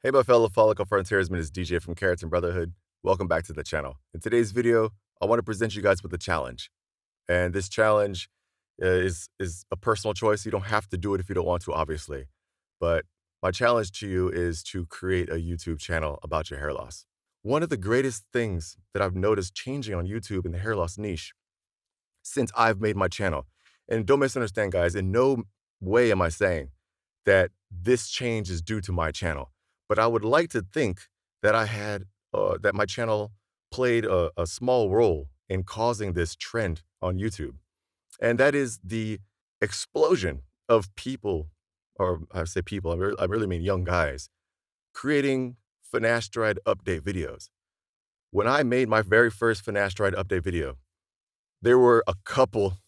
Hey, my fellow Follicle Frontiersmen, it's DJ from Keratin Brotherhood. Welcome back to the channel. In today's video, I want to present you guys with a challenge. And this challenge is a personal choice. You don't have to do it if you don't want to, obviously. But my challenge to you is to create a YouTube channel about your hair loss. One of the greatest things that I've noticed changing on YouTube in the hair loss niche since I've made my channel, and don't misunderstand, guys, in no way am I saying that this change is due to my channel. But I would like to think that that my channel played a small role in causing this trend on YouTube. And that is the explosion of people, or I say people, I really mean young guys, creating finasteride update videos. When I made my very first finasteride update video, there were a couple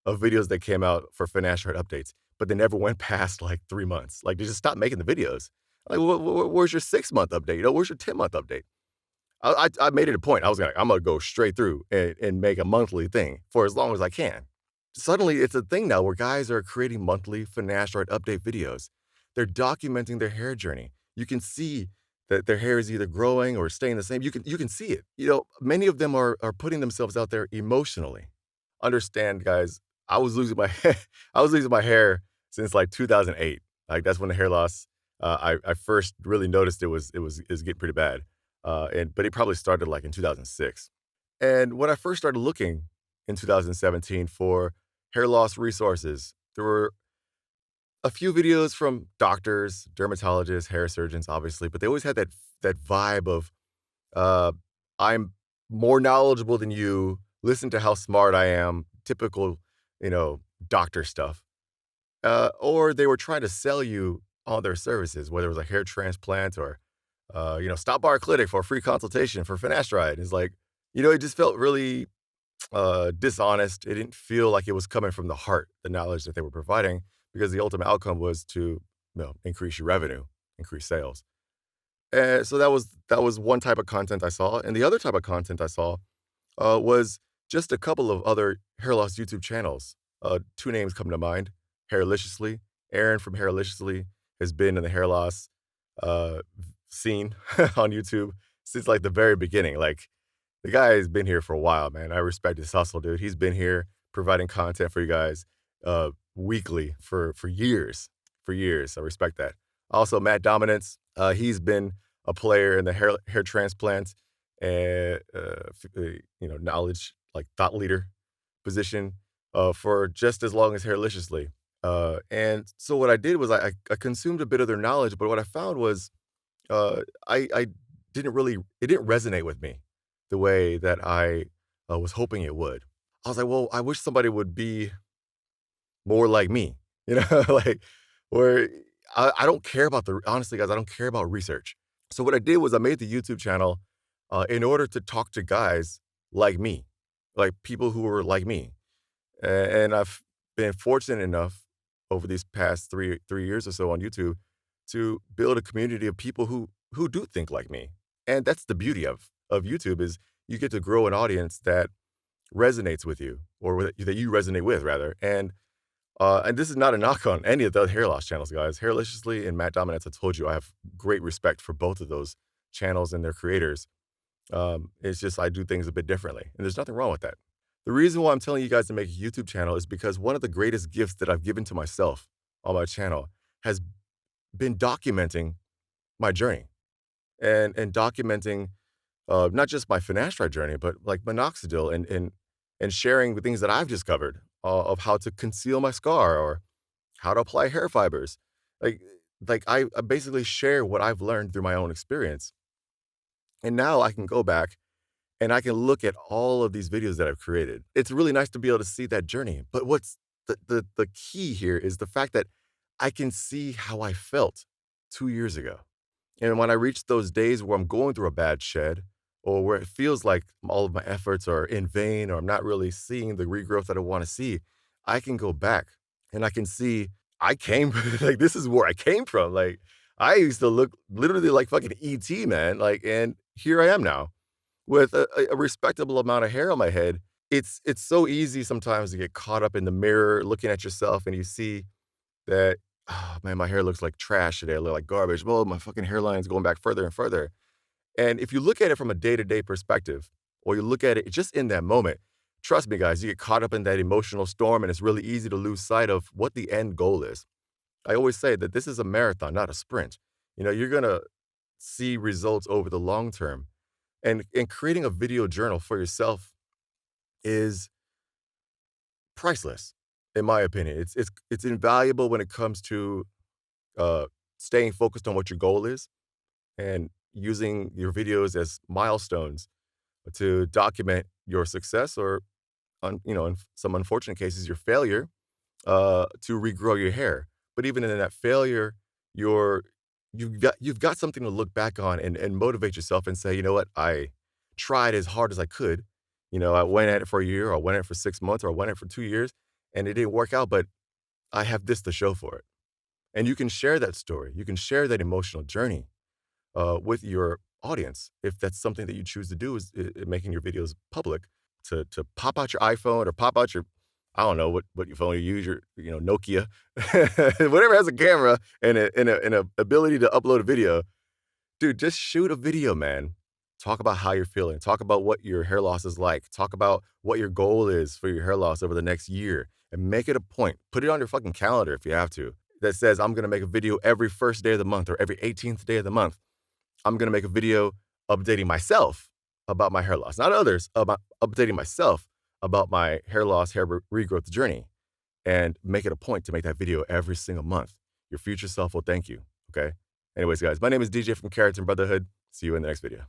of videos that came out for finasteride updates, but they never went past like 3 months. Like, they just stopped making the videos. Like, where's your 6-month update? Where's your 10-month update? I made it a point. I was like, I'm gonna go straight through and make a monthly thing for as long as I can. Suddenly, it's a thing now where guys are creating monthly finasteride update videos. They're documenting their hair journey. You can see that their hair is either growing or staying the same. You can see it. Many of them are putting themselves out there emotionally. Understand, guys, I was losing my I was losing my hair since like 2008. Like, that's when the hair loss, I first really noticed it was getting pretty bad. But it probably started like in 2006. And when I first started looking in 2017 for hair loss resources, there were a few videos from doctors, dermatologists, hair surgeons, obviously, but they always had that vibe of, uh, I'm more knowledgeable than you. Listen to how smart I am. Typical, doctor stuff. Or they were trying to sell you on their services, whether it was a hair transplant or, stop by our clinic for a free consultation for finasteride. It's like, it just felt really dishonest. It didn't feel like it was coming from the heart, the knowledge that they were providing, because the ultimate outcome was to, increase your revenue, increase sales. And so that was one type of content I saw, and the other type of content I saw was just a couple of other hair loss YouTube channels. Two names come to mind: Hairliciously. Aaron from Hairliciously has been in the hair loss uh, scene on YouTube since like the very beginning. Like, the guy has been here for a while, man. I respect his hustle, dude. He's been here providing content for you guys weekly for years, for years. I respect that. Also, Matt Dominance, he's been a player in the hair transplant and knowledge, like, thought leader position for just as long as Hairliciously. And so what I did was I consumed a bit of their knowledge, but what I found was I didn't really it didn't resonate with me the way that I was hoping it would. I was like, well, I wish somebody would be more like me, like, where I don't care about honestly, guys, I don't care about research. So what I did was I made the YouTube channel in order to talk to guys like me, like people who were like me. And I've been fortunate enough over these past three years or so on YouTube to build a community of people who do think like me. And that's the beauty of YouTube, is you get to grow an audience that resonates with you, or that you resonate with, rather. And this is not a knock on any of the other hair loss channels, guys. Hairliciously and Matt Dominance, I told you, I have great respect for both of those channels and their creators. It's just I do things a bit differently, and there's nothing wrong with that. The reason why I'm telling you guys to make a YouTube channel is because one of the greatest gifts that I've given to myself on my channel has been documenting my journey, and documenting not just my finasteride journey, but like minoxidil, and sharing the things that I've discovered of how to conceal my scar, or how to apply hair fibers. Like, I basically share what I've learned through my own experience. And now I can go back and I can look at all of these videos that I've created. It's really nice to be able to see that journey. But what's the key here is the fact that I can see how I felt 2 years ago. And when I reach those days where I'm going through a bad shed, or where it feels like all of my efforts are in vain, or I'm not really seeing the regrowth that I want to see, I can go back and I can see I came like, this is where I came from. Like, I used to look literally like fucking ET, man. Like, and here I am now with a respectable amount of hair on my head. It's so easy sometimes to get caught up in the mirror looking at yourself, and you see that "Oh, man, my hair looks like trash today. I look like garbage. Well, my fucking hairline is going back further and further." And if you look at it from a day-to-day perspective, or you look at it just in that moment, trust me, guys, you get caught up in that emotional storm, and it's really easy to lose sight of what the end goal is. I always say that this is a marathon, not a sprint. You're gonna see results over the long term. And creating a video journal for yourself is priceless, in my opinion. It's invaluable when it comes to uh, staying focused on what your goal is and using your videos as milestones to document your success or, in some unfortunate cases, your failure to regrow your hair. But even in that failure, you're you've got something to look back on and motivate yourself and say, you know what, I tried as hard as I could. I went at it for a year, or I went at it for 6 months, or I went at it for 2 years, and it didn't work out. But I have this to show for it. And you can share that story. You can share that emotional journey with your audience if that's something that you choose to do, is making your videos public, to pop out your iPhone or pop out your, I don't know what your phone you use, your Nokia, whatever has a camera and a ability to upload a video. Dude, just shoot a video, man. Talk about how you're feeling. Talk about what your hair loss is like. Talk about what your goal is for your hair loss over the next year, and make it a point. Put it on your fucking calendar if you have to, that says, I'm gonna make a video every first day of the month or every 18th day of the month. I'm gonna make a video updating myself about my hair loss, not others, about updating myself about my hair loss, regrowth journey, and make it a point to make that video every single month. Your future self will thank you. Okay. Anyways, guys, my name is DJ from Keratin Brotherhood. See you in the next video.